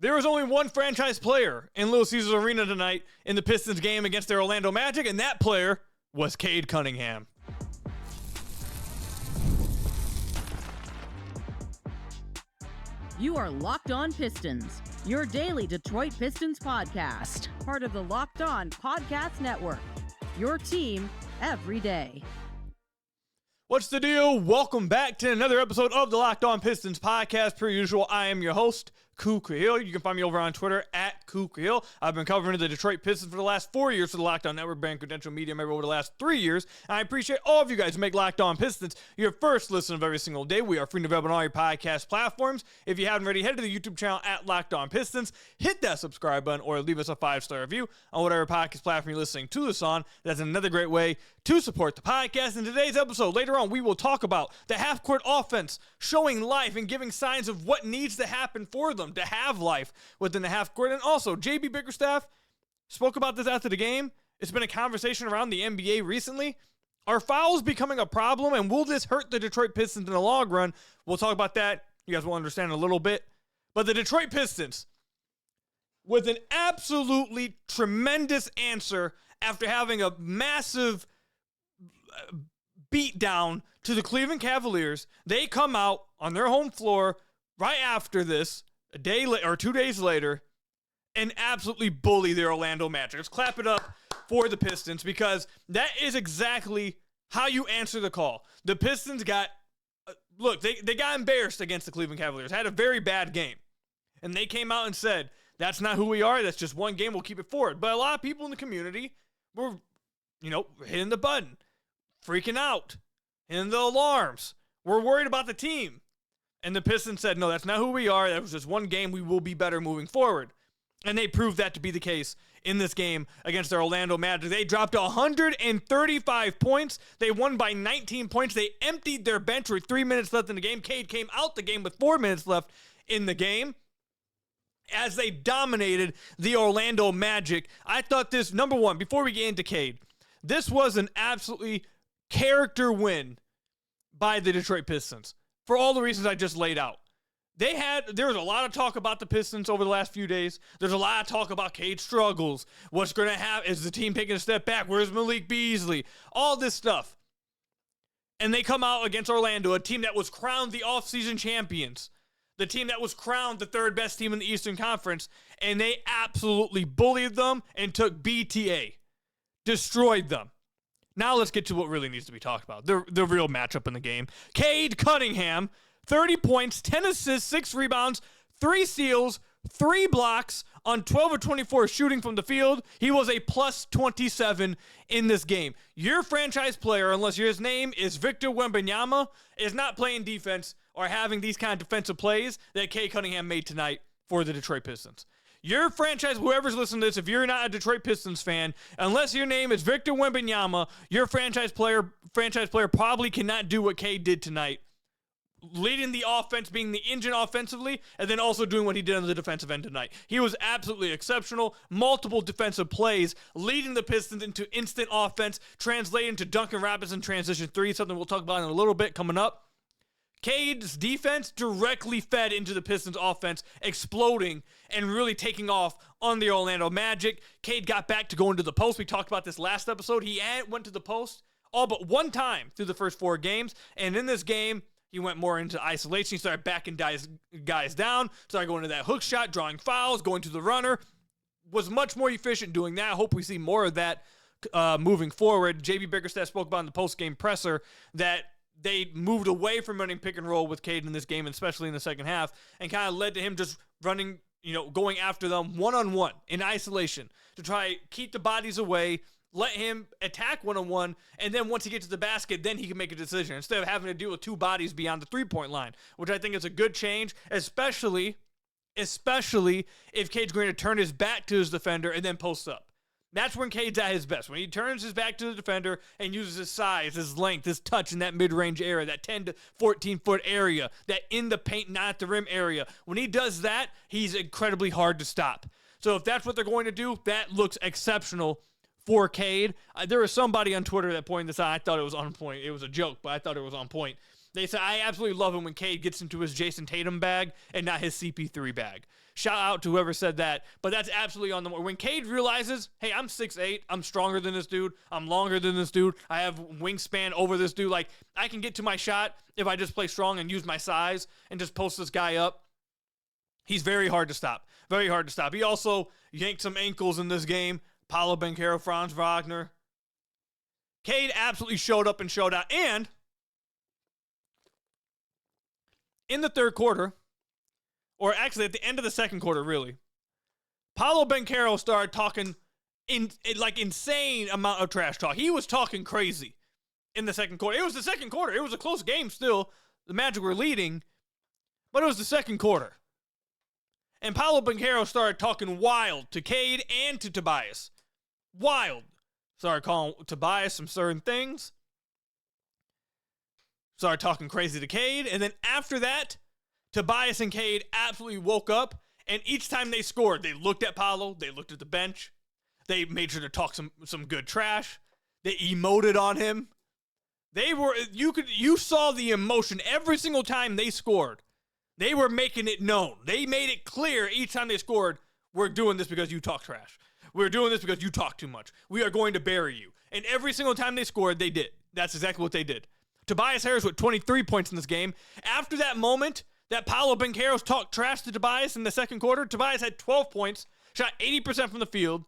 There was only one franchise player in Little Caesars Arena tonight in the Pistons game against their Orlando Magic, and that player was Cade Cunningham. You are Locked On Pistons, your daily Detroit Pistons podcast, part of the Locked On Podcast Network, your team every day. What's the deal? Welcome back to another episode of the Locked On Pistons podcast. Per usual, I am your host, Kuka. You can find me over on Twitter at Kuka. I've been covering the Detroit Pistons for the last 4 years for the Locked On Network, brand credential media member over the last 3 years. And I appreciate all of you guys who make Locked On Pistons your first listen of every single day. We are free and available on all your podcast platforms. If you haven't already, head to the YouTube channel at Locked On Pistons. Hit that subscribe button or leave us a 5-star review on whatever podcast platform you're listening to this on. That's another great way to support the podcast. In today's episode, later on, we will talk about the half-court offense showing life and giving signs of what needs to happen for them to have life within the half-court. And also, JB Bickerstaff spoke about this after the game. It's been a conversation around the NBA recently. Are fouls becoming a problem, and will this hurt the Detroit Pistons in the long run? We'll talk about that. You guys will understand in a little bit. But the Detroit Pistons, with an absolutely tremendous answer after having a massive beat down to the Cleveland Cavaliers, they come out on their home floor right after this, a day or 2 days later, and absolutely bully the Orlando Magic. Let's clap it up for the Pistons, because that is exactly how you answer the call. The Pistons got, they got embarrassed against the Cleveland Cavaliers, had a very bad game. And they came out and said, that's not who we are, that's just one game, we'll keep it forward. But a lot of people in the community were, hitting the button, freaking out, hitting the alarms. We're worried about the team. And the Pistons said, no, that's not who we are. That was just one game. We will be better moving forward. And they proved that to be the case in this game against their Orlando Magic. They dropped 135 points. They won by 19 points. They emptied their bench with 3 minutes left in the game. Cade came out the game with 4 minutes left in the game as they dominated the Orlando Magic. I thought this, number one, before we get into Cade, this was an absolutely character win by the Detroit Pistons for all the reasons I just laid out. There was a lot of talk about the Pistons over the last few days. There's a lot of talk about Cade's struggles. What's going to happen? Is the team taking a step back? Where's Malik Beasley? All this stuff. And they come out against Orlando, a team that was crowned the offseason champions, the team that was crowned the third best team in the Eastern Conference, and they absolutely bullied them and took BTA, destroyed them. Now let's get to what really needs to be talked about, the real matchup in the game. Cade Cunningham, 30 points, 10 assists, 6 rebounds, 3 steals, 3 blocks on 12 of 24 shooting from the field. He was a plus 27 in this game. Your franchise player, unless his name is Victor Wembanyama, is not playing defense or having these kind of defensive plays that Cade Cunningham made tonight for the Detroit Pistons. Your franchise, whoever's listening to this, if you're not a Detroit Pistons fan, unless your name is Victor Wembanyama, your franchise player probably cannot do what Cade did tonight, leading the offense, being the engine offensively, and then also doing what he did on the defensive end tonight. He was absolutely exceptional. Multiple defensive plays, leading the Pistons into instant offense, translating to Duncan Robinson transition 3, something we'll talk about in a little bit coming up. Cade's defense directly fed into the Pistons' offense, exploding and really taking off on the Orlando Magic. Cade got back to going to the post. We talked about this last episode. He went to the post all but one time through the first 4 games, and in this game, he went more into isolation. He started backing guys down, started going to that hook shot, drawing fouls, going to the runner. Was much more efficient doing that. I hope we see more of that moving forward. JB Bickerstaff spoke about in the post-game presser that they moved away from running pick and roll with Cade in this game, especially in the second half, and kind of led to him just running, going after them one-on-one in isolation to try keep the bodies away, let him attack one-on-one, and then once he gets to the basket, then he can make a decision instead of having to deal with 2 bodies beyond the 3-point line, which I think is a good change, especially if Cade's going to turn his back to his defender and then post up. That's when Cade's at his best. When he turns his back to the defender and uses his size, his length, his touch in that mid-range area, that 10 to 14-foot area, that in the paint, not at the rim area. When he does that, he's incredibly hard to stop. So if that's what they're going to do, that looks exceptional for Cade. There was somebody on Twitter that pointed this out. I thought it was on point. It was a joke, but I thought it was on point. They said, I absolutely love it when Cade gets into his Jason Tatum bag and not his CP3 bag. Shout out to whoever said that, but that's absolutely on the mark. When Cade realizes, hey, I'm 6'8", I'm stronger than this dude, I'm longer than this dude, I have wingspan over this dude, like, I can get to my shot if I just play strong and use my size and just post this guy up. He's very hard to stop. Very hard to stop. He also yanked some ankles in this game. Paolo Banchero, Franz Wagner. Cade absolutely showed up and showed out. And in the third quarter, or actually at the end of the second quarter, really, Paolo Banchero started talking insane amount of trash talk. He was talking crazy in the second quarter. It was the second quarter. It was a close game still. The Magic were leading, but it was the second quarter. And Paolo Banchero started talking wild to Cade and to Tobias. Wild. Started calling Tobias some certain things. Started talking crazy to Cade. And then after that, Tobias and Cade absolutely woke up. And each time they scored, they looked at Paolo. They looked at the bench. They made sure to talk some good trash. They emoted on him. You saw the emotion every single time they scored. They were making it known. They made it clear each time they scored, we're doing this because you talk trash. We're doing this because you talk too much. We are going to bury you. And every single time they scored, they did. That's exactly what they did. Tobias Harris with 23 points in this game. After that moment that Paolo Banchero talked trash to Tobias in the second quarter, Tobias had 12 points, shot 80% from the field,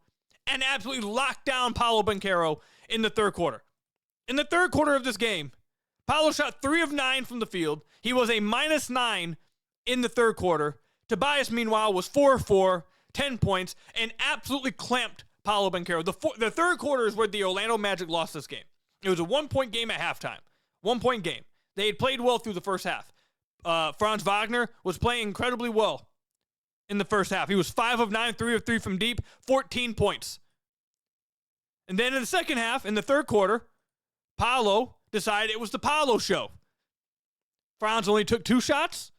and absolutely locked down Paolo Banchero in the third quarter. In the third quarter of this game, Paolo shot 3 of 9 from the field. He was a -9 in the third quarter. Tobias, meanwhile, was 4 of 4, 10 points, and absolutely clamped Paolo Banchero. The third quarter is where the Orlando Magic lost this game. It was a 1-point game at halftime. 1-point game. They had played well through the first half. Franz Wagner was playing incredibly well in the first half. He was 5 of 9, 3 of 3 from deep, 14 points. And then in the second half, in the third quarter, Paolo decided it was the Paolo show. Franz only took 2 shots.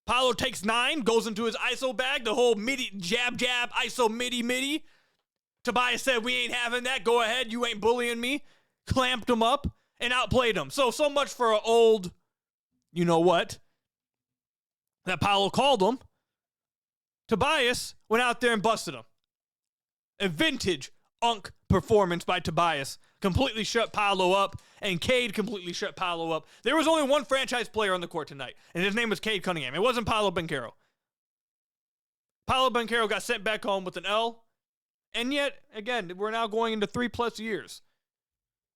Paolo takes 9, goes into his ISO bag, the whole midi, jab, ISO, midi. Tobias said, we ain't having that. Go ahead. You ain't bullying me. Clamped him up and outplayed him. So much for an old, you know what, that Paolo called him. Tobias went out there and busted him. A vintage unk performance by Tobias. Completely shut Paolo up, and Cade completely shut Paolo up. There was only one franchise player on the court tonight, and his name was Cade Cunningham. It wasn't Paolo Banchero. Paolo Banchero got sent back home with an L, and yet, again, we're now going into 3+ years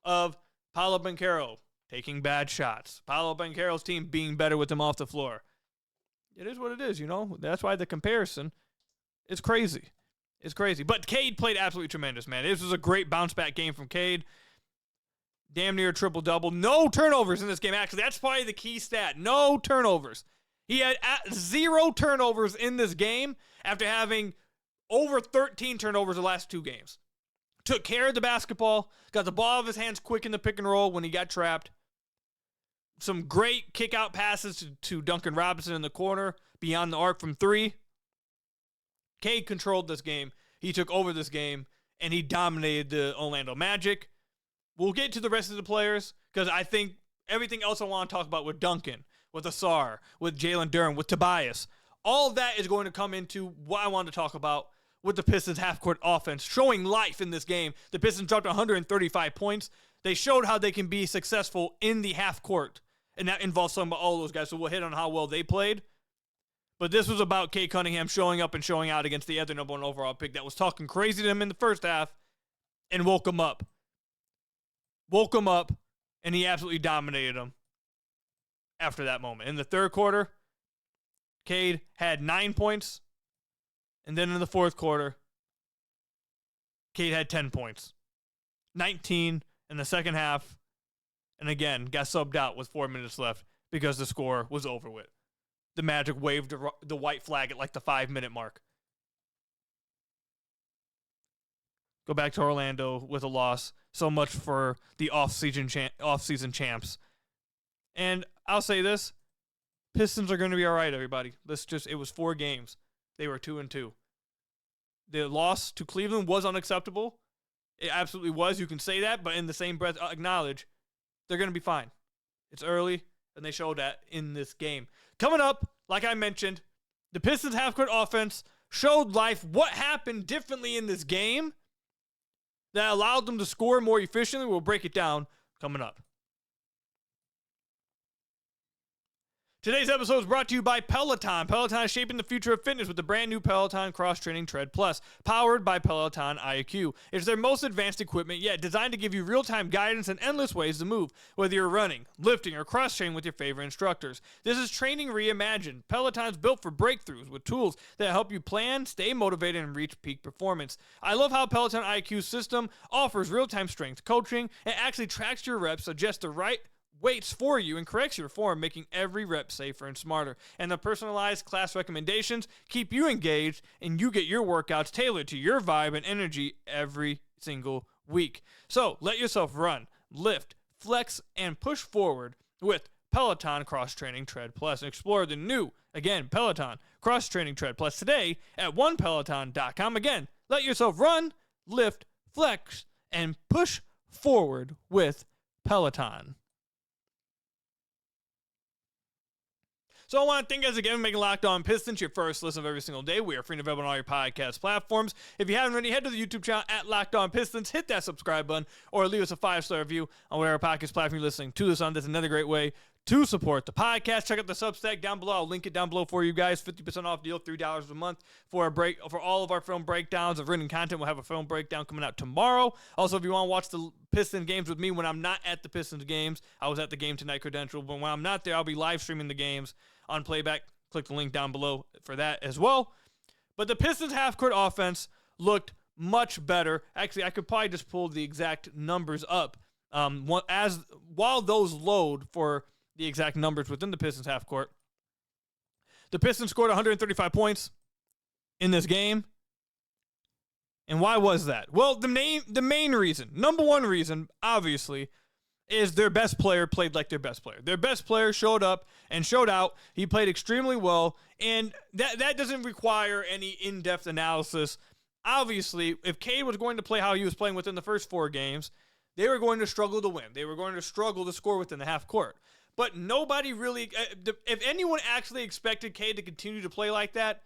of Paolo Banchero taking bad shots. Paolo Banchero's team being better with him off the floor. It is what it is, you know? That's why the comparison is crazy. It's crazy. But Cade played absolutely tremendous, man. This was a great bounce-back game from Cade. Damn near triple-double. No turnovers in this game, actually. That's probably the key stat. No turnovers. He had 0 turnovers in this game after having over 13 turnovers the last 2 games. Took care of the basketball. Got the ball out of his hands quick in the pick and roll when he got trapped. Some great kick-out passes to Duncan Robinson in the corner beyond the arc from 3. Cade controlled this game. He took over this game, and he dominated the Orlando Magic. We'll get to the rest of the players because I think everything else I want to talk about with Duncan, with Ausar, with Jalen Duren, with Tobias, all of that is going to come into what I want to talk about with the Pistons half-court offense, showing life in this game. The Pistons dropped 135 points. They showed how they can be successful in the half-court, and that involves some of all those guys, so we'll hit on how well they played. But this was about Cade Cunningham showing up and showing out against the other number 1 overall pick that was talking crazy to him in the first half and woke him up. Woke him up, and he absolutely dominated him after that moment. In the third quarter, Cade had 9 points. And then in the fourth quarter, Cade had 10 points. 19 in the second half. And again, got subbed out with 4 minutes left because the score was over with. The Magic waved the white flag at like the 5-minute mark. Go back to Orlando with a loss. So much for the off-season champs. And I'll say this. Pistons are going to be all right, everybody. It was 4 games. They were 2-2. The loss to Cleveland was unacceptable. It absolutely was. You can say that, but in the same breath, acknowledge they're going to be fine. It's early. and they showed that in this game. Coming up, like I mentioned, the Pistons half-court offense showed life what happened differently in this game that allowed them to score more efficiently. We'll break it down coming up. Today's episode is brought to you by Peloton. Peloton is shaping the future of fitness with the brand new Peloton Cross Training Tread Plus, powered by Peloton IQ. It's their most advanced equipment yet, designed to give you real-time guidance and endless ways to move, whether you're running, lifting, or cross-training with your favorite instructors. This is training reimagined. Peloton's built for breakthroughs with tools that help you plan, stay motivated, and reach peak performance. I love how Peloton IQ system offers real-time strength coaching and actually tracks your reps, suggests the right weights for you, and corrects your form, making every rep safer and smarter. And the personalized class recommendations keep you engaged, and you get your workouts tailored to your vibe and energy every single week. So let yourself run, lift, flex, and push forward with Peloton Cross Training Tread Plus, and explore the new, again, Peloton Cross Training Tread Plus today at onepeloton.com. Again, let yourself run, lift, flex, and push forward with Peloton. So I want to thank you guys again for making Locked On Pistons your first listen of every single day. We are free and available on all your podcast platforms. If you haven't already, head to the YouTube channel at Locked On Pistons, hit that subscribe button, or leave us a 5-star review on whatever podcast platform you're listening to this on. That's another great way to support the podcast. Check out the Substack down below. I'll link it down below for you guys. 50% off deal, $3 a month for all of our film breakdowns of written content. We'll have a film breakdown coming out tomorrow. Also, if you want to watch the Pistons games with me when I'm not at the Pistons games, I was at the Game Tonight credential, but when I'm not there, I'll be live streaming the games on playback. Click the link down below for that as well. But the Pistons half-court offense looked much better. Actually, I could probably just pull the exact numbers up while those load for the exact numbers within the Pistons half court. The Pistons scored 135 points in this game. And why was that? Well, the main reason, number one reason, obviously, is their best player played like their best player. Their best player showed up and showed out. He played extremely well, and that doesn't require any in-depth analysis. Obviously, if Cade was going to play how he was playing within the first 4 games, they were going to struggle to win. They were going to struggle to score within the half court. But nobody really, if anyone actually expected Cade to continue to play like that,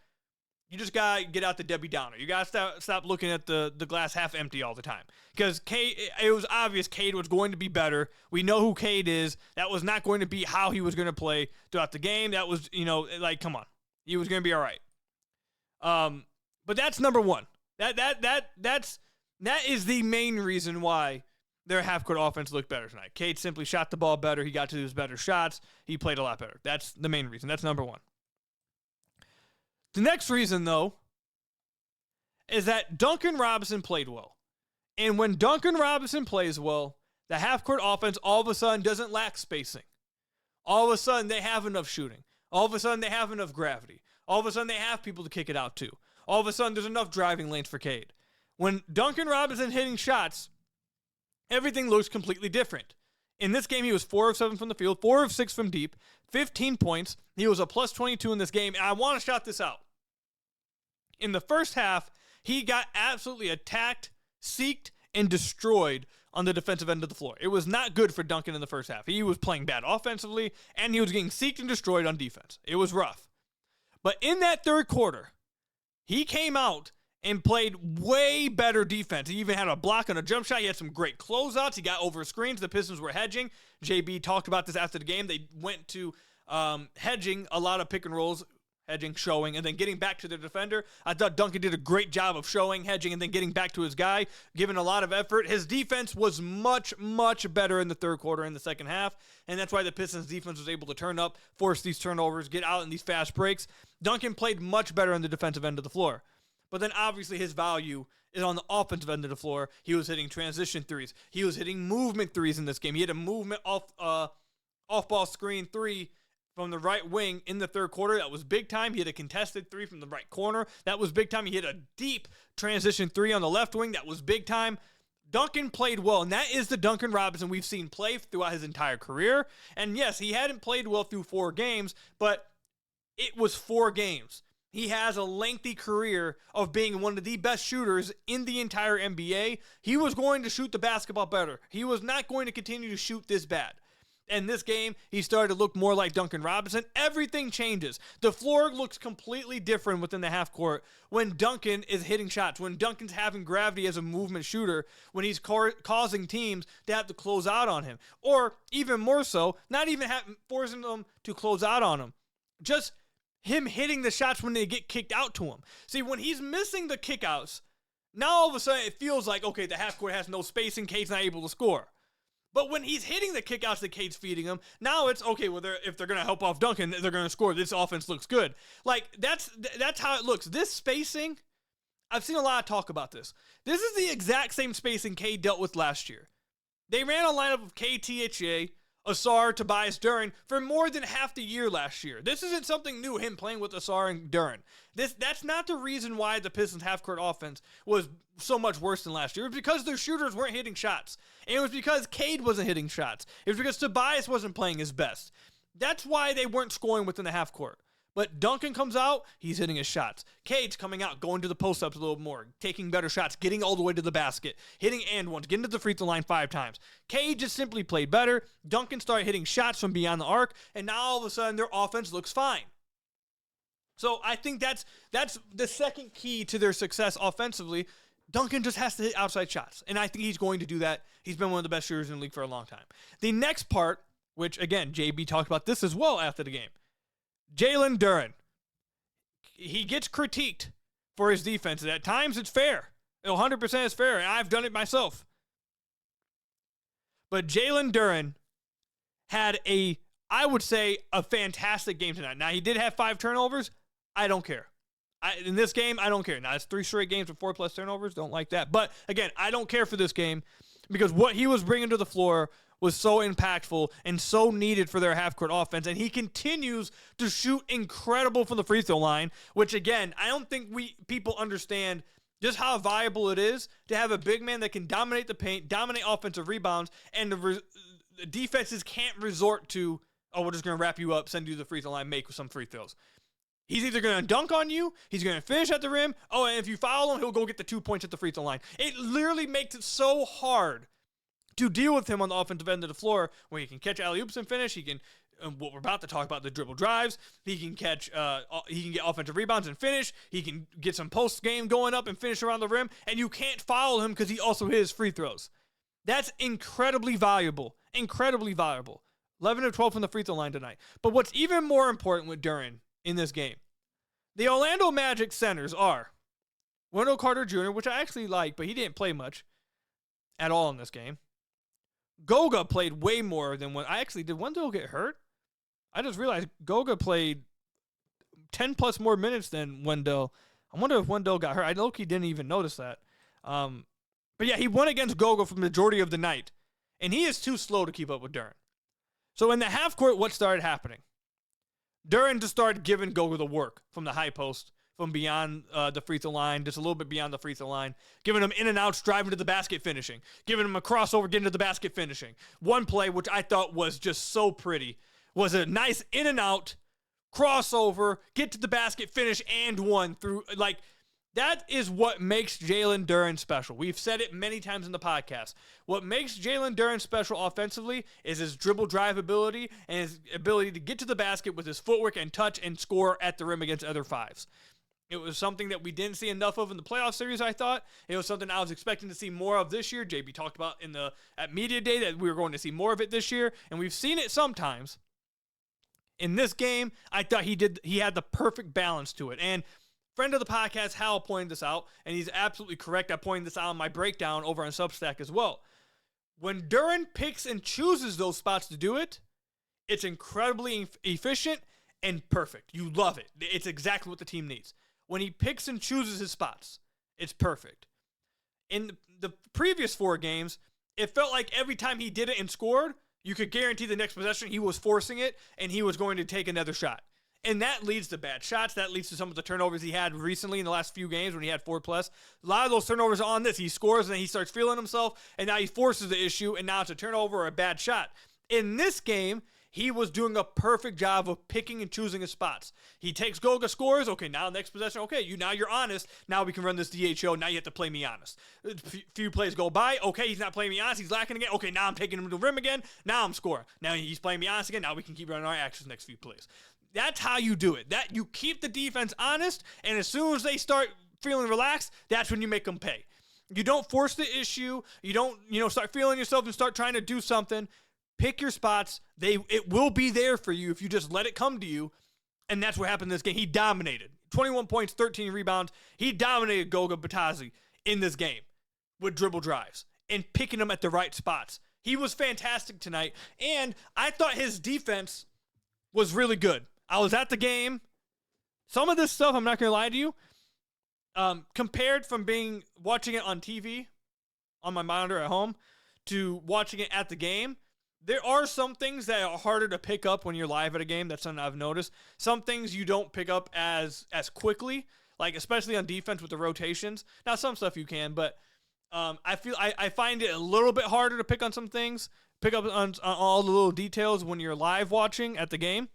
you just got to get out the Debbie Downer. You got to stop looking at the glass half empty all the time. Because it was obvious Cade was going to be better. We know who Cade is. That was not going to be how he was going to play throughout the game. That was, come on. He was going to be all right. But that's number one. That is the main reason why their half-court offense looked better tonight. Cade simply shot the ball better. He got to his better shots. He played a lot better. That's the main reason. That's number one. The next reason, though, is that Duncan Robinson played well. And when Duncan Robinson plays well, the half-court offense all of a sudden doesn't lack spacing. All of a sudden, they have enough shooting. All of a sudden, they have enough gravity. All of a sudden, they have people to kick it out to. All of a sudden, there's enough driving lanes for Cade. When Duncan Robinson hitting shots, everything looks completely different. In this game, he was 4 of 7 from the field, 4 of 6 from deep, 15 points. He was a plus 22 in this game, and I want to shout this out. In the first half, he got absolutely attacked, seeked, and destroyed on the defensive end of the floor. It was not good for Duncan in the first half. He was playing bad offensively, and he was getting seeked and destroyed on defense. It was rough. But in that third quarter, he came out and played way better defense. He even had a block on a jump shot. He had some great closeouts. He got over screens. The Pistons were hedging. JB talked about this after the game. They went to hedging a lot of pick and rolls, hedging, showing, and then getting back to the defender. I thought Duncan did a great job of showing, hedging, and then getting back to his guy, giving a lot of effort. His defense was much, much better in the third quarter and the second half, and that's why the Pistons defense was able to turn up, force these turnovers, get out in these fast breaks. Duncan played much better on the defensive end of the floor. But then obviously his value is on the offensive end of the floor. He was hitting transition threes. He was hitting movement threes in this game. He had a movement off-ball screen 3 from the right wing in the third quarter. That was big time. He had a contested 3 from the right corner. That was big time. He hit a deep transition 3 on the left wing. That was big time. Duncan played well, and that is the Duncan Robinson we've seen play throughout his entire career. And yes, he hadn't played well through 4 games, but it was 4 games. He has a lengthy career of being one of the best shooters in the entire NBA. He was going to shoot the basketball better. He was not going to continue to shoot this bad. In this game, he started to look more like Duncan Robinson. Everything changes. The floor looks completely different within the half court when Duncan is hitting shots, when Duncan's having gravity as a movement shooter, when he's causing teams to have to close out on him. Or even more so, not even forcing them to close out on him. Just him hitting the shots when they get kicked out to him. See, when he's missing the kickouts, now all of a sudden it feels like, okay, the half court has no spacing, Cade's not able to score. But when he's hitting the kickouts that Cade's feeding him, now it's, okay, well, if they're going to help off Duncan, they're going to score. This offense looks good. Like, that's how it looks. This spacing, I've seen a lot of talk about this. This is the exact same spacing Cade dealt with last year. They ran a lineup of KTHA, Ausar, Tobias Duren for more than half the year last year. This isn't something new, him playing with Ausar and Duren. That's not the reason why the Pistons half-court offense was so much worse than last year. It was because their shooters weren't hitting shots. And it was because Cade wasn't hitting shots. It was because Tobias wasn't playing his best. That's why they weren't scoring within the half-court. But Duncan comes out, he's hitting his shots. Cade's coming out, going to the post-ups a little more, taking better shots, getting all the way to the basket, hitting and ones, getting to the free throw line 5 times. Cade just simply played better. Duncan started hitting shots from beyond the arc, and now all of a sudden their offense looks fine. So I think that's the second key to their success offensively. Duncan just has to hit outside shots, and I think he's going to do that. He's been one of the best shooters in the league for a long time. The next part, which, again, JB talked about this as well after the game, Jalen Duren. He gets critiqued for his defense. At times, it's fair. 100% is fair, and I've done it myself. But Jalen Duren had I would say, a fantastic game tonight. Now, he did have 5 turnovers. I don't care. In this game, I don't care. Now, it's 3 straight games with 4+ turnovers. Don't like that. But, again, I don't care for this game because what he was bringing to the floor was so impactful and so needed for their half-court offense. And he continues to shoot incredible from the free throw line, which, again, I don't think people understand just how viable it is to have a big man that can dominate the paint, dominate offensive rebounds, and the defenses can't resort to, oh, we're just going to wrap you up, send you to the free throw line, make some free throws. He's either going to dunk on you, he's going to finish at the rim, oh, and if you foul him, he'll go get the 2 points at the free throw line. It literally makes it so hard to deal with him on the offensive end of the floor where he can catch alley-oops and finish. He can, what we're about to talk about, the dribble drives. He can catch, he can get offensive rebounds and finish. He can get some post-game going up and finish around the rim, and you can't foul him because he also hits free throws. That's incredibly valuable, incredibly valuable. 11 of 12 from the free throw line tonight. But what's even more important with Duren in this game, the Orlando Magic centers are Wendell Carter Jr., which I actually like, but he didn't play much at all in this game. Goga played way more than when did Wendell get hurt? I just realized Goga played 10 plus more minutes than Wendell. I wonder if Wendell got hurt. I know he didn't even notice that. But yeah, he won against Goga for the majority of the night, and he is too slow to keep up with Duren. So in the half court, what started happening? Duren just started giving Goga the work from the high post, from beyond the free throw line, just a little bit beyond the free throw line, giving him in and outs, driving to the basket, finishing, giving him a crossover, getting to the basket, finishing. One play, which I thought was just so pretty, was a nice in and out, crossover, get to the basket, finish, and one through, like, that is what makes Jalen Duren special. We've said it many times in the podcast. What makes Jalen Duren special offensively is his dribble drive ability and his ability to get to the basket with his footwork and touch and score at the rim against other fives. It was something that we didn't see enough of in the playoff series, I thought. It was something I was expecting to see more of this year. JB talked about at Media Day that we were going to see more of it this year, and we've seen it sometimes. In this game, I thought he had the perfect balance to it. And friend of the podcast, Hal, pointed this out, and he's absolutely correct. I pointed this out in my breakdown over on Substack as well. When Duren picks and chooses those spots to do it, it's incredibly efficient and perfect. You love it. It's exactly what the team needs. When he picks and chooses his spots, it's perfect. In the previous 4 games, it felt like every time he did it and scored, you could guarantee the next possession he was forcing it and he was going to take another shot. And that leads to bad shots. That leads to some of the turnovers he had recently in the last few games when he had 4+. A lot of those turnovers are on this. He scores and then he starts feeling himself, and now he forces the issue, and now it's a turnover or a bad shot. In this game, he was doing a perfect job of picking and choosing his spots. He takes Goga, scores. Okay, now next possession. Okay, now you're honest. Now we can run this DHO. Now you have to play me honest. A few plays go by. Okay, he's not playing me honest. He's lacking again. Okay, now I'm taking him to the rim again. Now I'm scoring. Now he's playing me honest again. Now we can keep running our actions next few plays. That's how you do it. That you keep the defense honest, and as soon as they start feeling relaxed, that's when you make them pay. You don't force the issue. You don't, start feeling yourself and start trying to do something. Pick your spots. It will be there for you if you just let it come to you. And that's what happened in this game. He dominated. 21 points, 13 rebounds. He dominated Goga Batadze in this game with dribble drives and picking them at the right spots. He was fantastic tonight. And I thought his defense was really good. I was at the game. Some of this stuff, I'm not going to lie to you, compared from watching it on TV on my monitor at home to watching it at the game, there are some things that are harder to pick up when you're live at a game. That's something I've noticed. Some things you don't pick up as quickly, like especially on defense with the rotations. Now, some stuff you can, but I find it a little bit harder to pick on some things, pick up on all the little details when you're live watching at the game.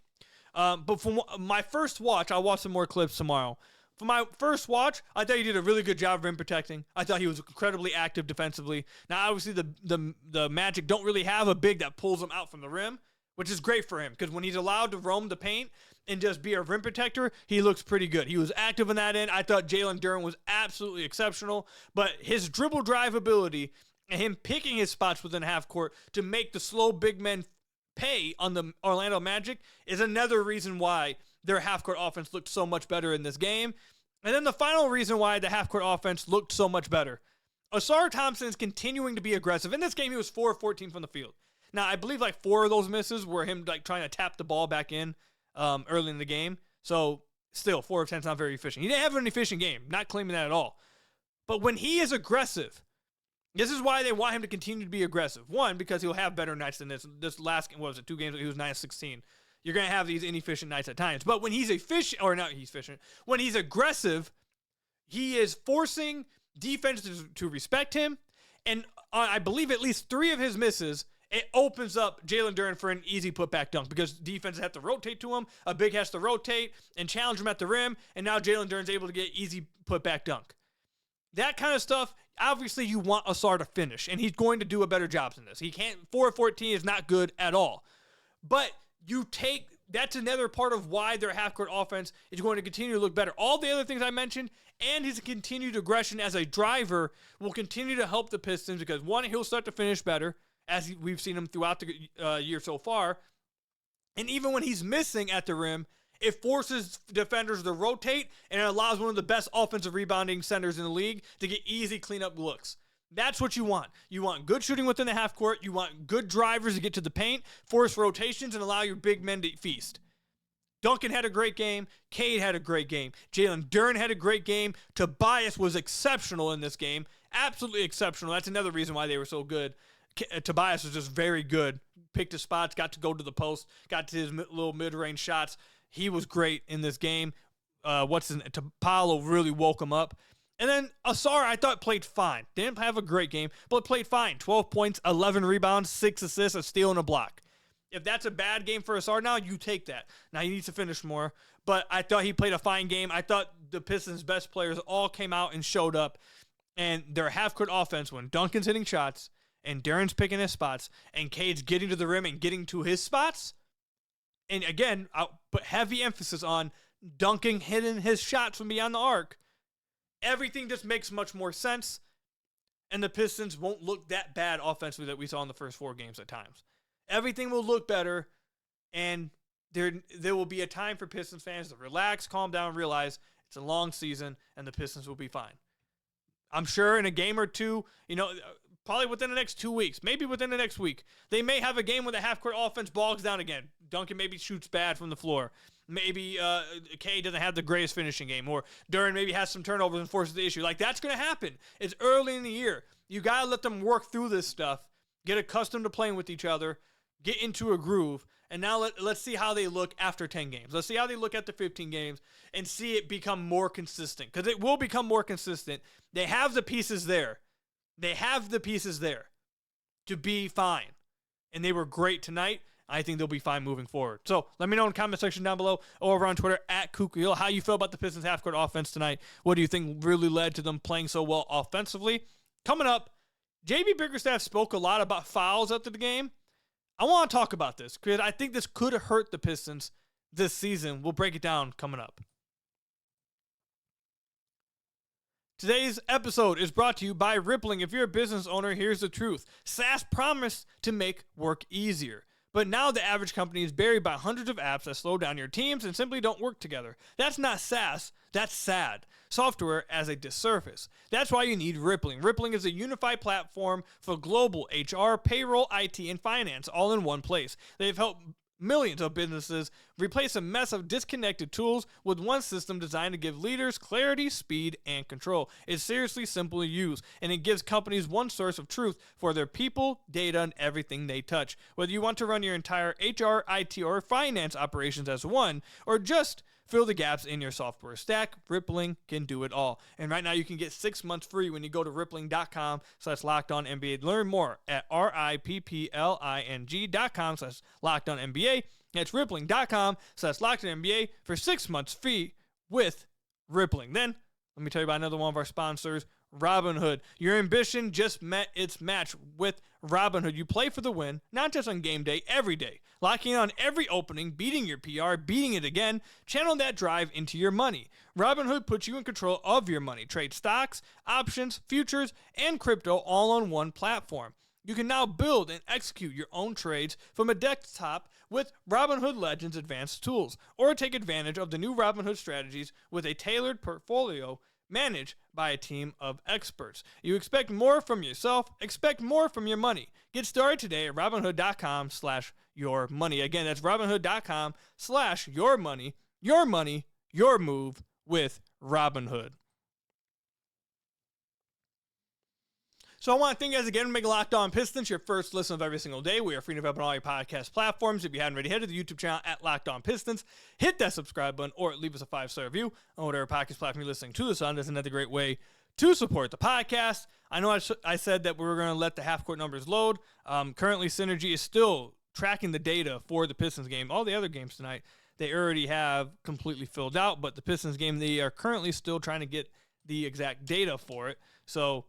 But for my first watch, I'll watch some more clips tomorrow. For my first watch, I thought he did a really good job of rim protecting. I thought he was incredibly active defensively. Now, obviously, the Magic don't really have a big that pulls him out from the rim, which is great for him because when he's allowed to roam the paint and just be a rim protector, he looks pretty good. He was active in that end. I thought Jalen Duren was absolutely exceptional, but his dribble drive ability and him picking his spots within half court to make the slow big men pay on the Orlando Magic is another reason why their half-court offense looked so much better in this game. And then the final reason why the half-court offense looked so much better. Ausar Thompson is continuing to be aggressive. In this game, he was 4 of 14 from the field. Now, I believe 4 of those misses were him trying to tap the ball back in early in the game. So, still, 4 of 10 is not very efficient. He didn't have an efficient game. Not claiming that at all. But when he is aggressive, this is why they want him to continue to be aggressive. One, because he'll have better nights than this. This last game, 2 games, he was 9 of 16. You're going to have these inefficient nights at times. But when he's efficient, or not he's efficient, when he's aggressive, he is forcing defense to respect him. And I believe at least 3 of his misses, it opens up Jalen Duren for an easy putback dunk because defenses have to rotate to him. A big has to rotate and challenge him at the rim. And now Jalen Duren's able to get easy putback dunk. That kind of stuff, obviously you want Ausar to finish. And he's going to do a better job than this. He can't, 4 of 14 is not good at all. But that's another part of why their half-court offense is going to continue to look better. All the other things I mentioned and his continued aggression as a driver will continue to help the Pistons because, one, he'll start to finish better, as we've seen him throughout the year so far. And even when he's missing at the rim, it forces defenders to rotate and it allows one of the best offensive rebounding centers in the league to get easy cleanup looks. That's what you want. You want good shooting within the half court. You want good drivers to get to the paint, force rotations, and allow your big men to feast. Duncan had a great game. Cade had a great game. Jalen Duren had a great game. Tobias was exceptional in this game. Absolutely exceptional. That's another reason why they were so good. Tobias was just very good. Picked his spots, got to go to the post, got to his little mid-range shots. He was great in this game. Paolo really woke him up. And then Ausar, I thought, played fine. Didn't have a great game, but played fine. 12 points, 11 rebounds, 6 assists, a steal, and a block. If that's a bad game for Ausar now, you take that. Now, he needs to finish more, but I thought he played a fine game. I thought the Pistons' best players all came out and showed up, and their half-court offense, when Duncan's hitting shots, and Duren's picking his spots, and Cade's getting to the rim and getting to his spots, and again, I'll put heavy emphasis on Duncan hitting his shots from beyond the arc, everything just makes much more sense, and the Pistons won't look that bad offensively that we saw in the first 4 games at times. Everything will look better, and there will be a time for Pistons fans to relax, calm down, realize it's a long season, and the Pistons will be fine. I'm sure in a game or two, probably within the next 2 weeks, maybe within the next week, they may have a game where the half-court offense bogs down again. Duncan maybe shoots bad from the floor. Maybe Cade doesn't have the greatest finishing game, or Duren maybe has some turnovers and forces the issue. That's going to happen. It's early in the year. You got to let them work through this stuff, get accustomed to playing with each other, get into a groove, and now let's see how they look after 10 games. Let's see how they look at the 15 games and see it become more consistent, because it will become more consistent. They have the pieces there. They have the pieces there to be fine, and they were great tonight. I think they'll be fine moving forward. So let me know in the comment section down below or over on Twitter at Kukuil how you feel about the Pistons half-court offense tonight. What do you think really led to them playing so well offensively? Coming up, JB Bickerstaff spoke a lot about fouls after the game. I want to talk about this because I think this could have hurt the Pistons this season. We'll break it down coming up. Today's episode is brought to you by Rippling. If you're a business owner, here's the truth. SaaS promised to make work easier. But now the average company is buried by hundreds of apps that slow down your teams and simply don't work together. That's not SaaS, that's SAD. Software as a disservice. That's why you need Rippling. Rippling is a unified platform for global HR, payroll, IT, and finance all in one place. They've helped millions of businesses replace a mess of disconnected tools with one system designed to give leaders clarity, speed, and control. It's seriously simple to use, and it gives companies one source of truth for their people, data, and everything they touch. Whether you want to run your entire HR, IT, or finance operations as one, or just fill the gaps in your software stack, Rippling can do it all. And right now you can get 6 months free when you go to rippling.com/LockedOnNBA. Learn more at rippling.com/LockedOnNBA. That's rippling.com/LockedOnNBA for 6 months free with Rippling. Then, let me tell you about another one of our sponsors, Robinhood. Your ambition just met its match with Robinhood. You play for the win, not just on game day, every day. Locking on every opening, beating your PR, beating it again. Channel that drive into your money. Robinhood puts you in control of your money. Trade stocks, options, futures, and crypto all on one platform. You can now build and execute your own trades from a desktop with Robinhood Legends advanced tools, or take advantage of the new Robinhood strategies with a tailored portfolio managed by a team of experts. You expect more from yourself, expect more from your money. Get started today at robinhood.com/yourmoney. Again, that's robinhood.com/yourmoney. Your money, your move with Robinhood. So I want to thank you guys again for making Locked On Pistons your first listen of every single day. We are free to available on all your podcast platforms. If you haven't already, head to the YouTube channel at Locked On Pistons. Hit that subscribe button or leave us a 5-star review on whatever podcast platform you're listening to this on. That's another great way to support the podcast. I know I said that we were going to let the half-court numbers load. Currently, Synergy is still tracking the data for the Pistons game. All the other games tonight, they already have completely filled out, but the Pistons game, they are currently still trying to get the exact data for it. So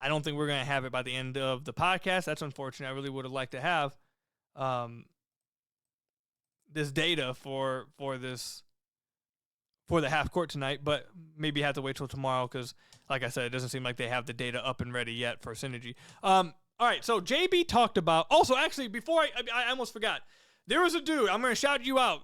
I don't think we're going to have it by the end of the podcast. That's unfortunate. I really would have liked to have this data for the half court tonight, but maybe have to wait till tomorrow because, like I said, it doesn't seem like they have the data up and ready yet for Synergy. All right, so JB talked about. Also, actually, before I almost forgot, there was a dude. I'm going to shout you out.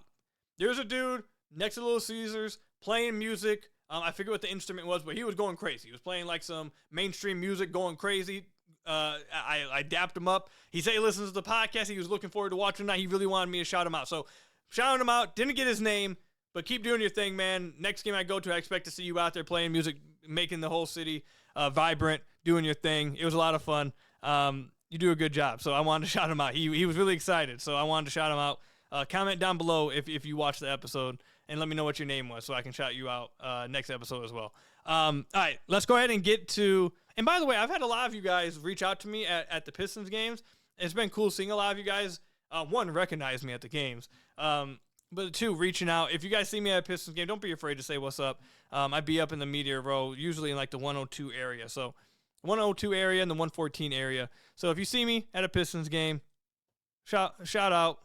There's a dude next to Little Caesars playing music. I forget what the instrument was, but he was going crazy. He was playing like some mainstream music, going crazy. I dapped him up. He said he listens to the podcast. He was looking forward to watching tonight. He really wanted me to shout him out. So, shouting him out. Didn't get his name, but keep doing your thing, man. Next game I go to, I expect to see you out there playing music, making the whole city vibrant, doing your thing. It was a lot of fun. You do a good job. So, I wanted to shout him out. He was really excited, so I wanted to shout him out. Comment down below if you watched the episode and let me know what your name was so I can shout you out next episode as well. All right, let's go ahead and get to – and by the way, I've had a lot of you guys reach out to me at the Pistons games. It's been cool seeing a lot of you guys, one, recognize me at the games, but two, reaching out. If you guys see me at a Pistons game, don't be afraid to say what's up. I'd be up in the media row, usually in like the 102 area. So 102 area and the 114 area. So if you see me at a Pistons game, shout out.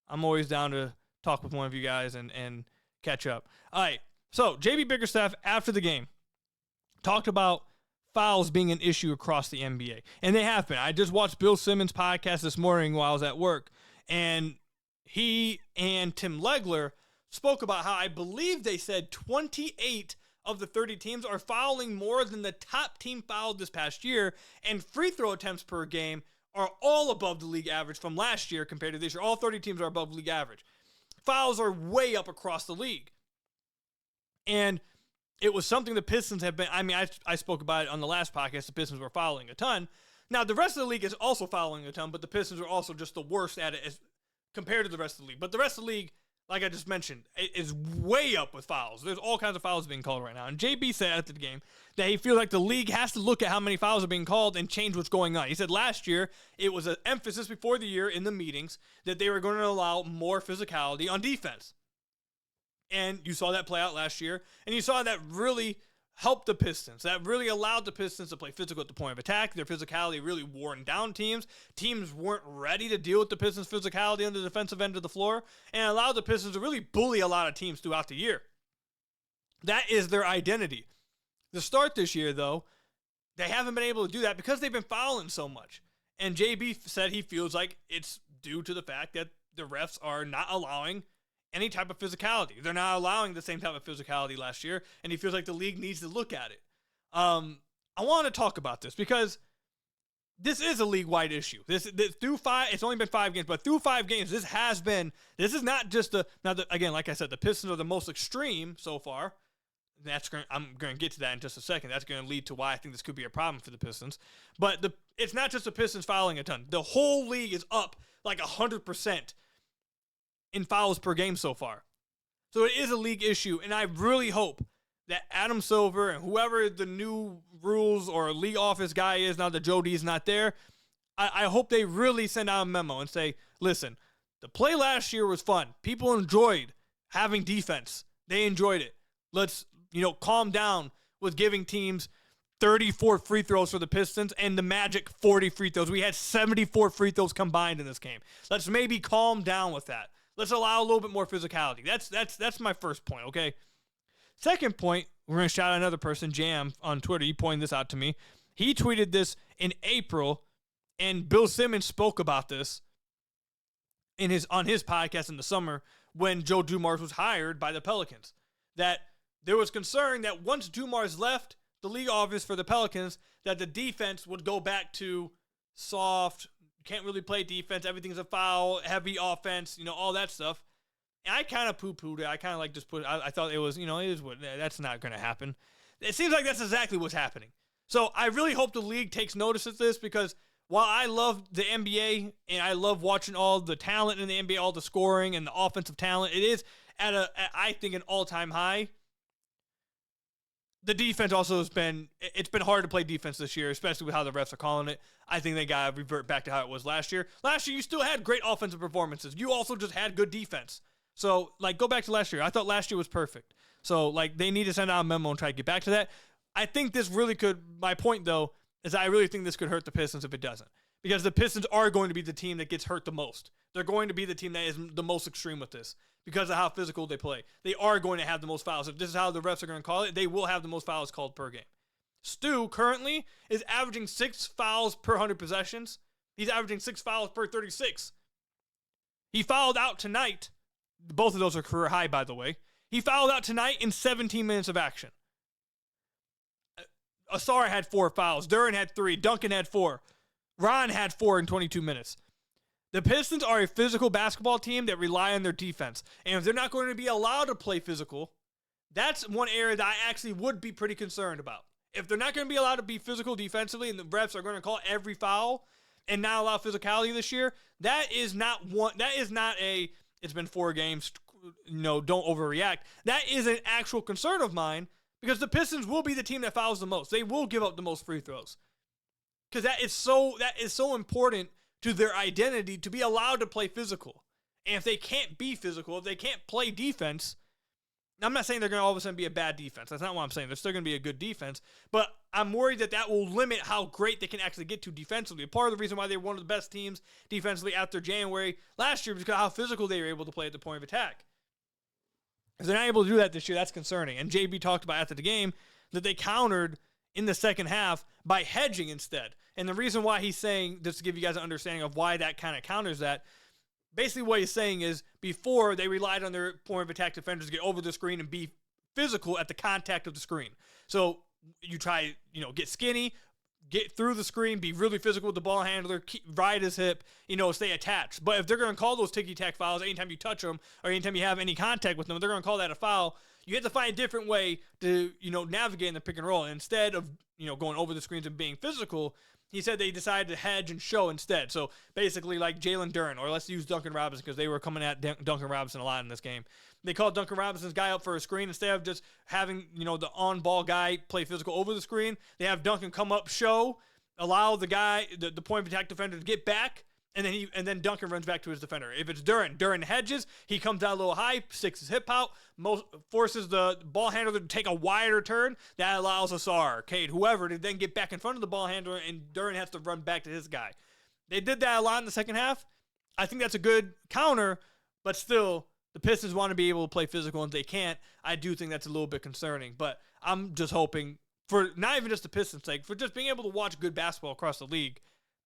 I'm always down to talk with one of you guys and catch up. All right, so JB Bickerstaff, after the game, talked about fouls being an issue across the NBA, and they have been. I just watched Bill Simmons' podcast this morning while I was at work, and he and Tim Legler spoke about how I believe they said 28 of the 30 teams are fouling more than the top team fouled this past year, and free throw attempts per game are all above the league average from last year compared to this year. All 30 teams are above league average. Fouls are way up across the league. And it was something the Pistons have been, I spoke about it on the last podcast, the Pistons were fouling a ton. Now, the rest of the league is also fouling a ton, but the Pistons are also just the worst at it as compared to the rest of the league. But the rest of the league, like I just mentioned, is way up with fouls. There's all kinds of fouls being called right now. And JB said after the game that he feels like the league has to look at how many fouls are being called and change what's going on. He said last year it was an emphasis before the year in the meetings that they were going to allow more physicality on defense. And you saw that play out last year. And you saw that really helped the Pistons. That really allowed the Pistons to play physical at the point of attack. Their physicality really worn down teams. Teams weren't ready to deal with the Pistons' physicality on the defensive end of the floor, and allowed the Pistons to really bully a lot of teams throughout the year. That is their identity. The start this year, though, they haven't been able to do that because they've been fouling so much. And JB said he feels like it's due to the fact that the refs are not allowing any type of physicality. They're not allowing the same type of physicality last year, and he feels like the league needs to look at it. I want to talk about this because this is a league-wide issue. This through five, it's only been 5 games, but through 5 games, this is not just again, like I said, the Pistons are the most extreme so far. I'm going to get to that in just a second. That's going to lead to why I think this could be a problem for the Pistons. But it's not just the Pistons fouling a ton. The whole league is up like 100% in fouls per game so far. So it is a league issue, and I really hope that Adam Silver and whoever the new rules or league office guy is now that Joe D's not there, I hope they really send out a memo and say, listen, the play last year was fun. People enjoyed having defense. They enjoyed it. Let's, calm down with giving teams 34 free throws for the Pistons and the Magic 40 free throws. We had 74 free throws combined in this game. Let's maybe calm down with that. Let's allow a little bit more physicality. That's my first point, okay? Second point, we're going to shout out another person, Jam, on Twitter. He pointed this out to me. He tweeted this in April, and Bill Simmons spoke about this on his podcast in the summer when Joe Dumars was hired by the Pelicans. That there was concern that once Dumars left the league office for the Pelicans, that the defense would go back to soft, can't really play defense, everything's a foul, heavy offense, all that stuff. And I kind of poo-pooed it. I kind of I thought it was, it is what, that's not going to happen. It seems like that's exactly what's happening. So I really hope the league takes notice of this because while I love the NBA and I love watching all the talent in the NBA, all the scoring and the offensive talent, it is I think, an all-time high. The defense also it's been hard to play defense this year, especially with how the refs are calling it. I think they got to revert back to how it was last year. Last year, you still had great offensive performances. You also just had good defense. So, go back to last year. I thought last year was perfect. So, they need to send out a memo and try to get back to that. I think this really could, my point, though, is I really think this could hurt the Pistons if it doesn't. Because the Pistons are going to be the team that gets hurt the most. They're going to be the team that is the most extreme with this because of how physical they play. They are going to have the most fouls. If this is how the refs are going to call it, they will have the most fouls called per game. Stu currently is averaging 6 fouls per 100 possessions. He's averaging 6 fouls per 36. He fouled out tonight. Both of those are career high, by the way. He fouled out tonight in 17 minutes of action. Ausar had 4 fouls. Duren had 3. Duncan had 4. Ron had 4 in 22 minutes. The Pistons are a physical basketball team that rely on their defense. And if they're not going to be allowed to play physical, that's one area that I actually would be pretty concerned about. If they're not going to be allowed to be physical defensively and the refs are going to call every foul and not allow physicality this year, it's been 4 games, don't overreact. That is an actual concern of mine because the Pistons will be the team that fouls the most. They will give up the most free throws. Because that is so important to their identity to be allowed to play physical. And if they can't be physical, if they can't play defense, I'm not saying they're going to all of a sudden be a bad defense. That's not what I'm saying. They're still going to be a good defense. But I'm worried that will limit how great they can actually get to defensively. Part of the reason why they were one of the best teams defensively after January last year was because of how physical they were able to play at the point of attack. If they're not able to do that this year, that's concerning. And JB talked about after the game that they countered in the second half by hedging instead. And the reason why he's saying, just to give you guys an understanding of why that kind of counters that, basically what he's saying is before they relied on their point of attack defenders to get over the screen and be physical at the contact of the screen. So you try, get skinny, get through the screen, be really physical with the ball handler, ride his hip, stay attached. But if they're going to call those ticky-tack fouls anytime you touch them or anytime you have any contact with them, they're going to call that a foul. You have to find a different way to, navigate in the pick and roll. And instead of, going over the screens and being physical, he said they decided to hedge and show instead. So basically like Jalen Duren, or let's use Duncan Robinson because they were coming at Duncan Robinson a lot in this game. They called Duncan Robinson's guy up for a screen instead of just having, the on-ball guy play physical over the screen. They have Duncan come up, show, allow the guy, the point of attack defender to get back, and then Duncan runs back to his defender. If it's Duren hedges, he comes out a little high, sticks his hip out, forces the ball handler to take a wider turn. That allows Ausar, Cade, whoever, to then get back in front of the ball handler, and Duren has to run back to his guy. They did that a lot in the second half. I think that's a good counter, but still, the Pistons want to be able to play physical, and if they can't, I do think that's a little bit concerning. But I'm just hoping, for not even just the Pistons' sake, for just being able to watch good basketball across the league,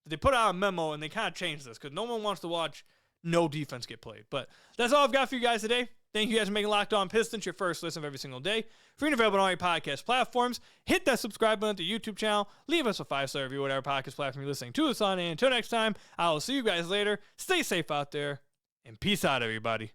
they put out a memo and they kind of changed this because no one wants to watch no defense get played. But that's all I've got for you guys today. Thank you guys for making Locked On Pistons your first listen of every single day. Free and available on all your podcast platforms. Hit that subscribe button to the YouTube channel. Leave us a 5-star review, whatever podcast platform you're listening to us on. And until next time, I will see you guys later. Stay safe out there, and peace out, everybody.